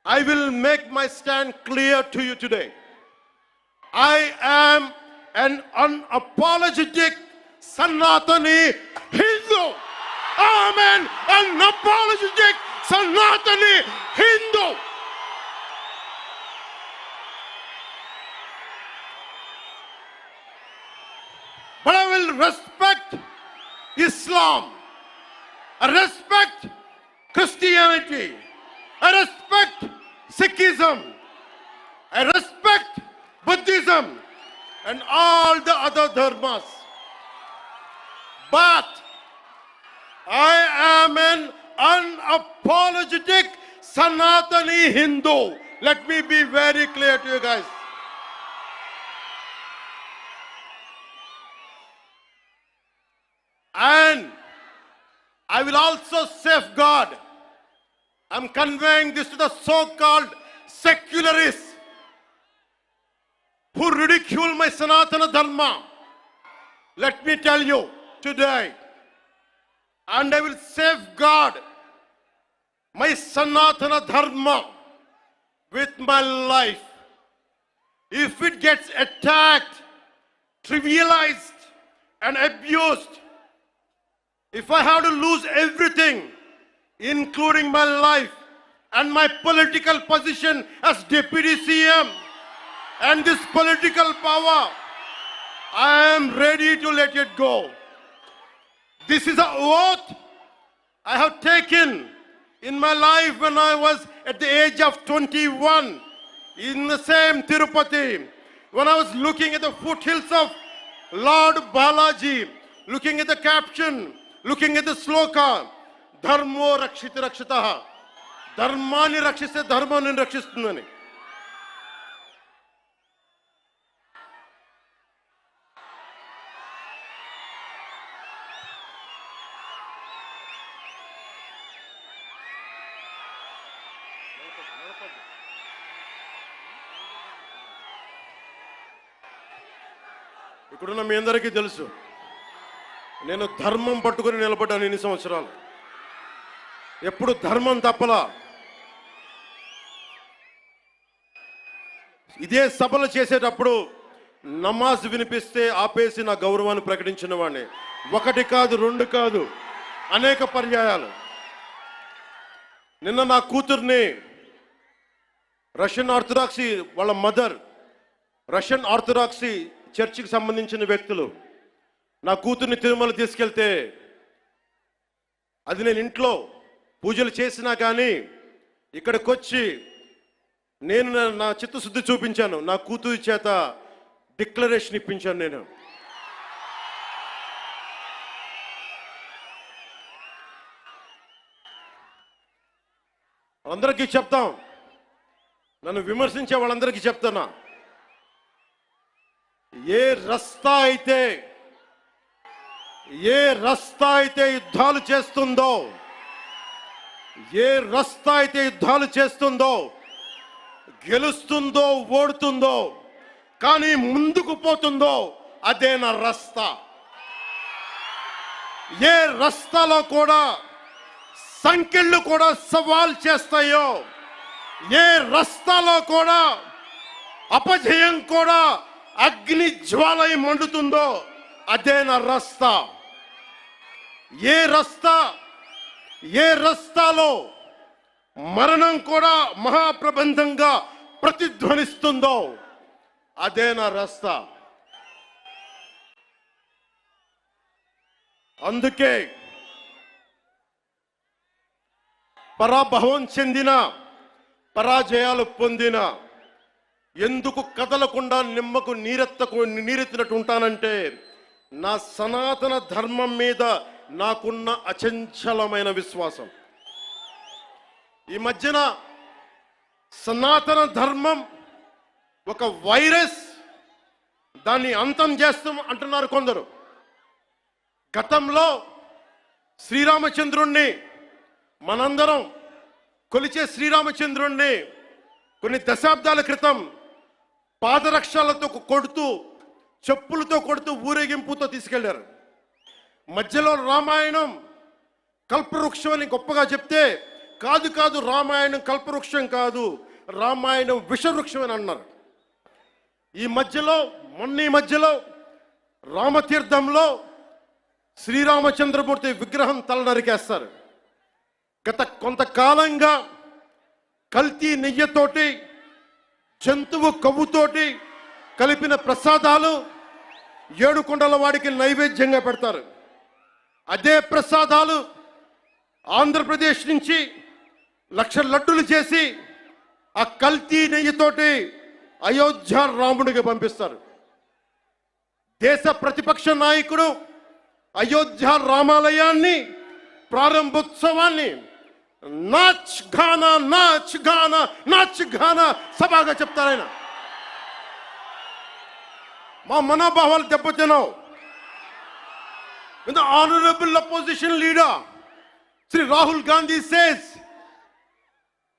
I will make my stand clear to you today. I am an unapologetic Sanatani Hindu. I am an unapologetic Sanatani Hindu. But I will respect Islam. I respect Christianity. I respect Sikhism. I respect Buddhism and all the other dharmas. But I am an unapologetic Sanatani Hindu. Let me be very clear to you guys. And I will also safeguard. I'm conveying this to the so-called secularists who ridicule my Sanatana Dharma. Let me tell you today, and I will safeguard my Sanatana Dharma with my life. If it gets attacked, trivialized, and abused, if I have to lose everything, including my life and my political position as Deputy CM and this political power, I am ready to let it go. This is an oath I have taken in my life when I was at the age of 21 in the same Tirupati, when I was looking at the foothills of Lord Balaji, looking at the caption, looking at the sloka, Dharmo Rakshita Rakshitaha, Dharmani Rakshiste Dharmani Rakshistundani. ఇక్కడున్న మీ అందరికీ తెలుసు, నేను ధర్మం పట్టుకొని నిలబడ్డాను ఇన్ని సంవత్సరాలు. ఎప్పుడు ధర్మం తప్పలా. ఇదే సభలు చేసేటప్పుడు నమాజ్ వినిపిస్తే ఆపేసి నా గౌరవాన్ని ప్రకటించిన వాడిని. ఒకటి కాదు, రెండు కాదు, అనేక పర్యాయాలు. నిన్న నా కూతుర్ని రష్యన్ ఆర్థడాక్సీ వాళ్ళ మదర్, రష్యన్ ఆర్థడాక్సీ చర్చికి సంబంధించిన వ్యక్తులు నా కూతుర్ని తిరుమల తీసుకెళ్తే, అది నేను ఇంట్లో పూజలు చేసినా కానీ ఇక్కడికి వచ్చి నేను నా చిత్తశుద్ధి చూపించాను. నా కూతురి చేత డిక్లరేషన్ ఇప్పించాను. నేను అందరికీ చెప్తాం, నన్ను విమర్శించే వాళ్ళందరికీ చెప్తానా, ఏ రస్తా అయితే యుద్ధాలు చేస్తుందో, ఏ రస్తా అయితే యుద్ధాలు చేస్తుందో, గెలుస్తుందో ఓడుతుందో, కానీ ముందుకు పోతుందో, అదే నా రస్తా. ఏ రస్తాలో కూడా సంఖ్యలు కూడా సవాల్ చేస్తాయో, ఏ రస్తాలో కూడా అపజయం కూడా అగ్ని జ్వాలై మండుతుందో, అదే నా రస్తా. ఏ రస్తాలో మరణం కూడా మహాప్రబంధంగా ప్రతిధ్వనిస్తుందో, అదే నా రస్తా. అందుకే పరాభవం చెందిన, పరాజయాలు పొందిన ఎందుకు కదలకుండా నిమ్మకు నీరెత్తినట్టు ఉంటానంటే, నా సనాతన ధర్మం మీద నాకున్న అచంచలమైన విశ్వాసం. ఈ మధ్యన సనాతన ధర్మం ఒక వైరస్, దాన్ని అంతం చేస్తాం అంటున్నారు కొందరు. గతంలో శ్రీరామచంద్రుణ్ణి, మనందరం కొలిచే శ్రీరామచంద్రుణ్ణి కొన్ని దశాబ్దాల క్రితం పాదరక్షలతో కొడుతూ, చెప్పులతో కొడుతూ, ఊరేగింపుతో తీసుకెళ్లారు. మధ్యలో రామాయణం కల్పవృక్షం అని గొప్పగా చెప్తే, కాదు కాదు, రామాయణం కల్పవృక్షం కాదు, రామాయణం విషవృక్షం అని అన్నారు. ఈ మధ్యలో రామతీర్థంలో శ్రీరామచంద్రమూర్తి విగ్రహం తల నరికేస్తారు. గత కొంతకాలంగా కల్తీ నెయ్యితోటి, జంతువు కొవ్వుతోటి కలిపిన ప్రసాదాలు ఏడుకొండల వాడికి నైవేద్యంగా పెడతారు. అదే ప్రసాదాలు ఆంధ్రప్రదేశ్ నుంచి 1,00,000 లడ్డులు చేసి ఆ కల్తీ నెయ్యితోటి అయోధ్య రాముడికి పంపిస్తారు. దేశ ప్రతిపక్ష నాయకుడు అయోధ్య రామాలయాన్ని ప్రారంభోత్సవాన్ని నాచ్ గానా నాచ్ గానా నాచ్ గానా సభగా చెప్తారాయన. మా మనోభావాలు దెబ్బతిన్నావు. When the honorable opposition leader Sri Rahul Gandhi says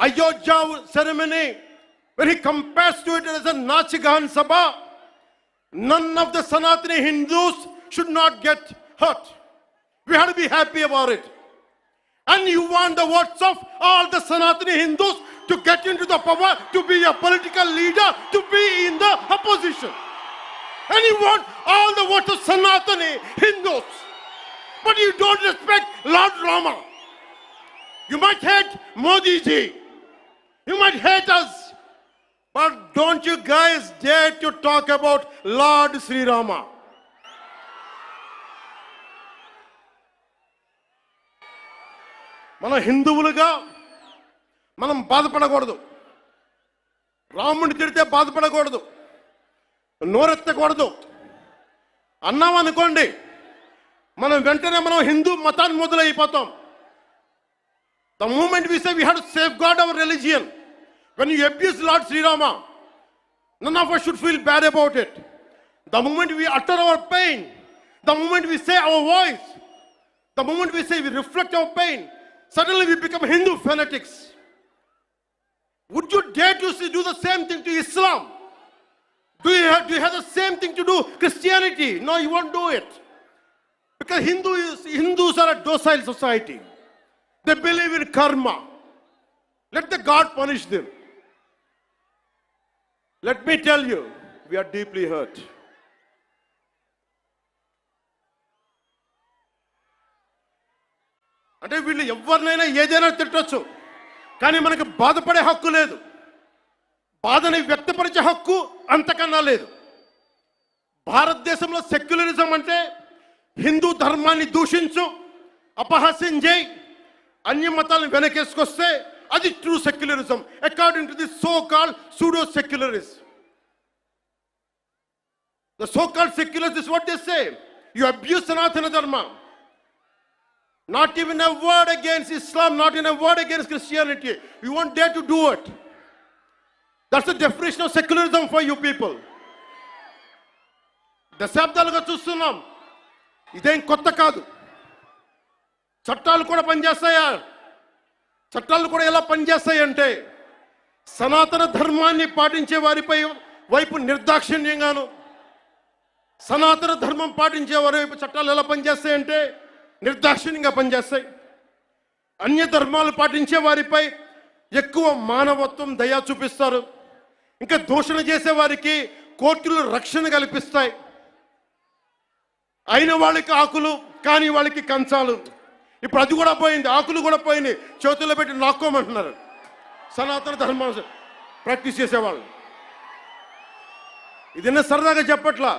Ayodhya ceremony, when he compares to it as a Nachigan Sabha, none of the Sanatani Hindus should not get hurt. We have to be happy about it. And you want the votes of all the Sanatani Hindus to get into the power, to be a political leader, to be in the opposition. And you want all the votes of Sanatani Hindus. But you don't respect Lord Rama. You might hate Modi ji. You might hate us. But don't you guys dare to talk about Lord Sri Rama. మన హిందువులుగా మనం బాధపడకూడదు. రాముడిని తిడితే బాధపడకూడదు, నోరెత్తకూడదు. అన్నామనుకోండి, మనం వెంటనే హిందూ మతాన్ని మొదలైపోతాం. The moment we say we have to safeguard our religion, when you abuse Lord Sri Rama, none of us should feel bad about it. The moment we utter our pain, the moment we say our voice, the moment we say we reflect our pain, suddenly we become Hindu fanatics. Would you dare to do the same thing to Islam? Do you have the same thing to do Christianity? No, you won't do it. Because Hindus are a docile society. They believe in karma. Let the God punish them. Let me tell you, we are deeply hurt. అంటే వీళ్ళు ఎవరినైనా ఏదైనా తిట్టొచ్చు, కానీ మనకి బాధపడే హక్కు లేదు. బాధని వ్యక్తపరిచే హక్కు అంతకన్నా లేదు. భారతదేశంలో సెక్యులరిజం అంటే హిందూ ధర్మాన్ని దూషించు, అపహాస్యం చేయి, అన్య మతాలను వెనకేసుకొస్తే అది true secularism according to the so called pseudo secularist. The so called secularists is what they say. You abuse Sanatana Dharma. Not even a word against Islam, not even a word against Christianity. You won't dare to do it. That's the definition of secularism for you people. దశాబ్దాలుగా చూస్తున్నాం, ఇదేం కొత్త కాదు. చట్టాలు కూడా పనిచేస్తాయా? చట్టాలు కూడా ఎలా పనిచేస్తాయంటే సనాతన ధర్మాన్ని పాటించే వారిపై వైపు నిర్దాక్షిణ్యంగాను, సనాతన ధర్మం పాటించే వారి వైపు చట్టాలు ఎలా పనిచేస్తాయంటే నిర్దాక్షిణ్యంగా పనిచేస్తాయి. అన్య ధర్మాలు పాటించే వారిపై ఎక్కువ మానవత్వం, దయ చూపిస్తారు. ఇంకా దూషణ చేసే వారికి కోర్టులు రక్షణ కల్పిస్తాయి. అయిన వాళ్ళకి ఆకులు, కాని వాళ్ళకి కంచాలు. ఇప్పుడు అది కూడా పోయింది, ఆకులు కూడా పోయింది. చేతుల్లో పెట్టి నాక్కోమంటున్నారు సనాతన ధర్మం ప్రాక్టీస్ చేసేవాళ్ళు. ఇది సరదాగా చెప్పట్లా.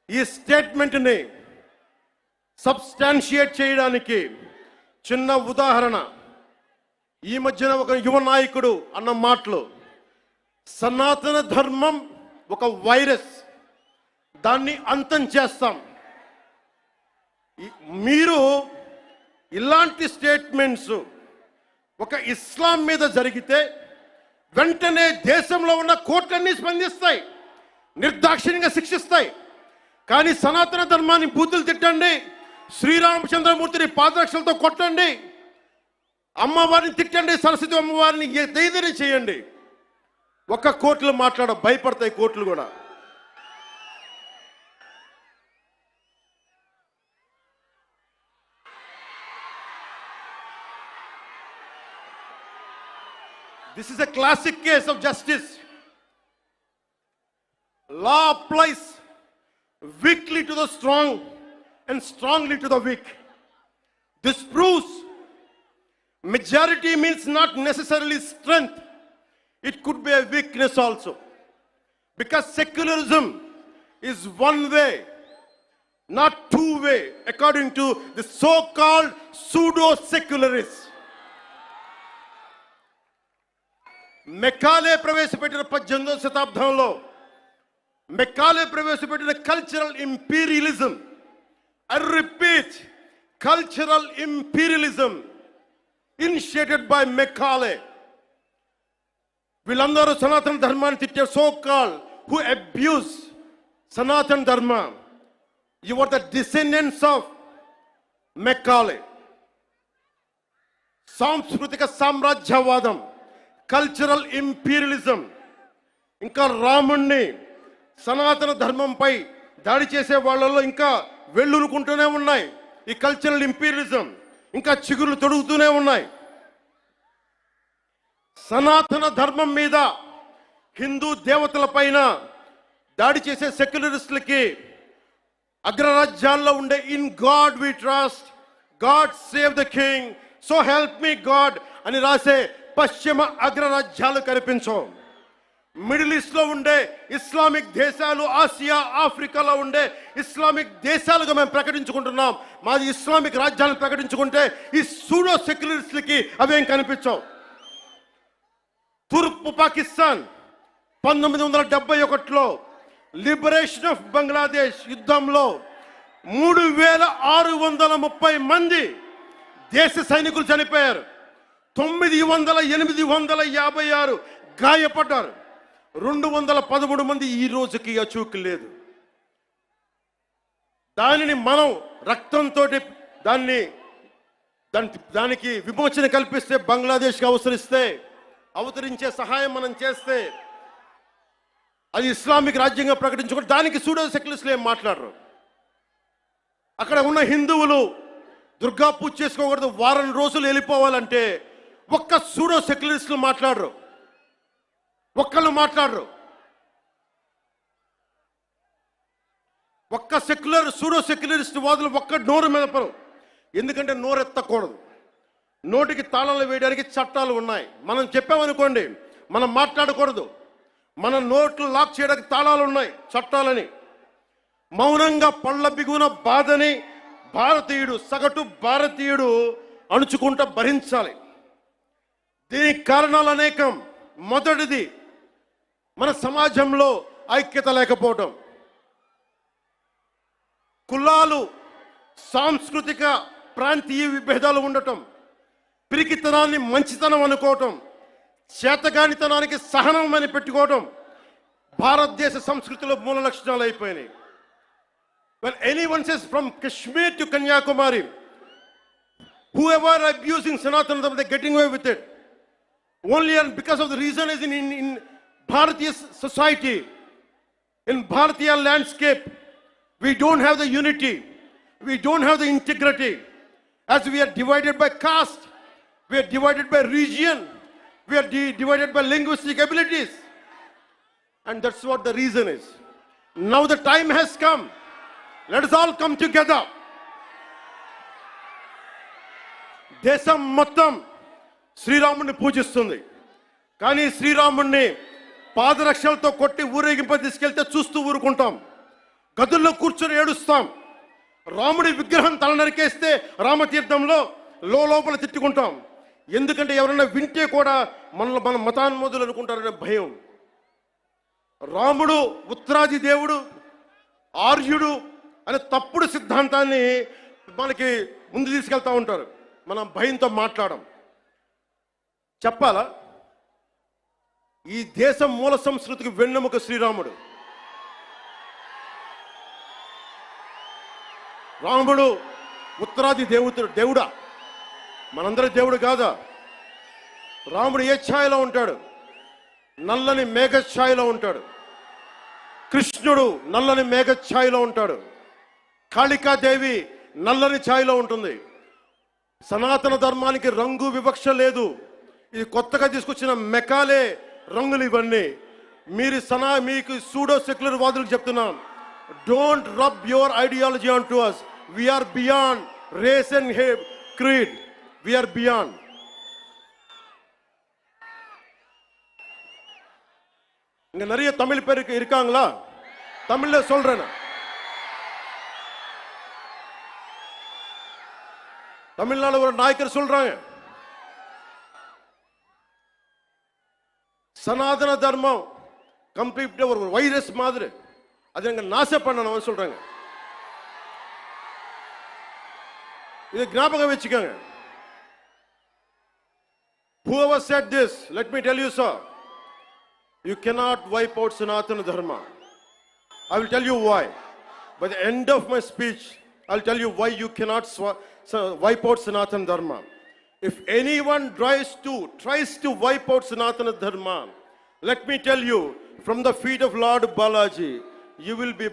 ఈ స్టేట్మెంట్ని సబ్స్టాన్షియేట్ చేయడానికి చిన్న ఉదాహరణ. ఈ మధ్యన ఒక యువ నాయకుడు అన్న మాటలు, సనాతన ధర్మం ఒక వైరస్, దాన్ని అంతం చేస్తాం. మీరు ఇలాంటి స్టేట్మెంట్స్ ఒక ఇస్లాం మీద జరిగితే వెంటనే దేశంలో ఉన్న కోర్టులన్నీ స్పందిస్తాయి, నిర్దాక్షిణ్యంగా శిక్షిస్తాయి. కానీ సనాతన ధర్మాన్ని బూతులు తిట్టండి, శ్రీరామచంద్రమూర్తిని పాదరక్షలతో కొట్టండి, అమ్మవారిని తిట్టండి, సరస్వతి అమ్మవారిని ఏదైనా చేయండి, ఒక్క కోర్టులు భయపడతాయి కోర్టులు కూడా. This is a classic case of justice. Law applies weakly to the strong and strongly to the weak. This proves majority means not necessarily strength. It could be a weakness also. Because secularism is one way, not two way, according to the so-called pseudo-secularists. Macaulay ప్రవేశపెట్టిన 18వ శతాబ్దంలో Macaulay ప్రవేశపెట్టిన cultural imperialism, I repeat, cultural imperialism initiated by Macaulay. వీళ్ళందరూ సనాతన ధర్మాన్ని తిట్టే so call who abuse సనాతన ధర్మ. You are the descendants of Macaulay. సాంస్కృతిక సామ్రాజ్యవాదం, కల్చరల్ ఇంపీరియలిజం, ఇంకా రాముణ్ణి సనాతన ధర్మంపై దాడి చేసే వాళ్ళలో ఇంకా వెళ్ళునుకుంటూనే ఉన్నాయి. ఈ కల్చరల్ ఇంపీరియలిజం ఇంకా చిగురులు తొడుగుతూనే ఉన్నాయి. సనాతన ధర్మం మీద, హిందూ దేవతల పైన దాడి చేసే సెక్యులరిస్టులకి అగ్రరాజ్యాల్లో ఉండే in God we trust, God save the king, so help me God అని రాసే పశ్చిమ అగ్రరాజ్యాలు కనిపించవు. మిడిల్ ఈస్ట్ లో ఉండే ఇస్లామిక్ దేశాలు, ఆసియా ఆఫ్రికాలో ఉండే ఇస్లామిక్ దేశాలుగా మేము ప్రకటించుకుంటున్నాం. మాది ఇస్లామిక్ రాజ్యాలను ప్రకటించుకుంటే ఈ సూడో సెక్యులరిస్టులకి అవేం కనిపించవు. తూర్పు పాకిస్తాన్ 1971లో లిబరేషన్ ఆఫ్ బంగ్లాదేశ్ యుద్ధంలో 3630 మంది దేశ సైనికులు చనిపోయారు. 856 గాయపడ్డారు. 213 మంది ఈ రోజుకి అచూకు లేదు. దానిని మనం రక్తంతో దానికి విమోచన కల్పిస్తే, బంగ్లాదేశ్కి అవతరించే సహాయం మనం చేస్తే, అది ఇస్లామిక్ రాజ్యంగా ప్రకటించుకుంటే దానికి సూడో సెక్యులరిస్టులు ఏం మాట్లాడరు. అక్కడ ఉన్న హిందువులు దుర్గా పూజ చేసుకోకూడదు, వారం రోజులు వెళ్ళిపోవాలంటే ఒక్క సూడో సెక్యులరిస్టులు మాట్లాడరు. ఒక్కళ్ళు మాట్లాడరు. ఒక్క సూడో సెక్యులరిస్ట్ వాదులు ఒక్క నోరు మెదపరు. ఎందుకంటే నోరెత్తకూడదు. నోటికి తాళాలు వేయడానికి చట్టాలు ఉన్నాయి. మనం చెప్పామనుకోండి, మనం మాట్లాడకూడదు. మన నోట్లు లాక్ చేయడానికి తాళాలు ఉన్నాయి, చట్టాలని. మౌనంగా పళ్ళ బిగున బాధని సగటు భారతీయుడు అణుచుకుంటూ భరించాలి. దీనికి కారణాలు అనేకం. మొదటిది, మన సమాజంలో ఐక్యత లేకపోవటం. కులాలు, సాంస్కృతిక ప్రాంతీయ విభేదాలు ఉండటం, పిరికితనాన్ని మంచితనం అనుకోవటం, చేతగానితనానికి సహనం అని పెట్టుకోవటం భారతదేశ సంస్కృతిలో మూల లక్షణాలు అయిపోయినాయి. When anyone says from Kashmir to Kanyakumari, whoever are abusing Sanatana, they're getting away with it. Only and because of the reason is in Bharatiya society, in Bharatiya landscape, we don't have the unity, we don't have the integrity. As we are divided by caste, we are divided by region, we are divided by linguistic abilities. And that's what the reason is. Now the time has come. Let us all come together. దేశం మొత్తం శ్రీరాముడిని పూజిస్తుంది. కానీ శ్రీరాముడిని పాదరక్షలతో కొట్టి ఊరేగింప తీసుకెళ్తే చూస్తూ ఊరుకుంటాం. గదుల్లో కూర్చొని ఏడుస్తాం. రాముడి విగ్రహం తల నరికేస్తే రామతీర్థంలో లోపల తిట్టుకుంటాం. ఎందుకంటే ఎవరైనా వింటే కూడా మన మతాన్మోదులు అనుకుంటారనే భయం. రాముడు ఉత్తరాది దేవుడు, ఆర్యుడు అనే తప్పుడు సిద్ధాంతాన్ని మనకి ముందు తీసుకెళ్తా ఉంటారు. మనం భయంతో మాట్లాడం. చెప్పాలా, ఈ దేశం మూల సంస్కృతికి వెన్నెముక శ్రీరాముడు. రాముడు ఉత్తరాది దేవుడా? మనందరి దేవుడు కాదా? రాముడు ఏ ఛాయలో ఉంటాడు? నల్లని మేఘ ఛాయలో ఉంటాడు. కృష్ణుడు నల్లని మేఘ ఛాయలో ఉంటాడు. కాళికాదేవి నల్లని ఛాయలో ఉంటుంది. సనాతన ధర్మానికి రంగు వివక్ష లేదు. ఇది కొత్తగా తీసుకొచ్చిన మెకాలే రంగులు ఇవన్నీ. మీకు సూడో సెక్యులర్ వాదులకు చెప్తున్నాం, don't rub your ideology on to us. We are beyond race and creed. We are beyond. இங்க நிறைய தமிழ் பேர் இருக்காங்களா? தமிழ்ல சொல்றேன். தமிழ்நாடு ஒரு நாயக்கர் சொல்றாங்க, சனாதன தர்மம் கம்ப்ளீட்டா ஒரு வைரஸ் மாதிரி, அதை எங்க நாச பண்ணணும் சொல்றாங்க. இது ஞாபகம் வச்சுக்கோங்க. Whoever said this, let me tell you, sir, you cannot wipe out Sanatana Dharma. I will tell you why. By the end of my speech, I'll tell you why you cannot wipe out Sanatana Dharma. If anyone tries to wipe out Sanatana Dharma, let me tell you, from the feet of Lord Balaji, you will be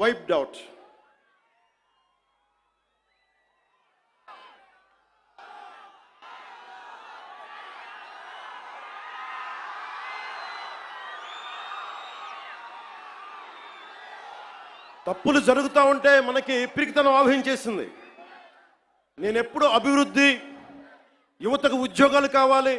wiped out. తప్పులు జరుగుతూ ఉంటే మనకి పిరికితనం ఆవహించేసింది. నేను ఎప్పుడు అభివృద్ధి, యువతకు ఉద్యోగాలు కావాలి,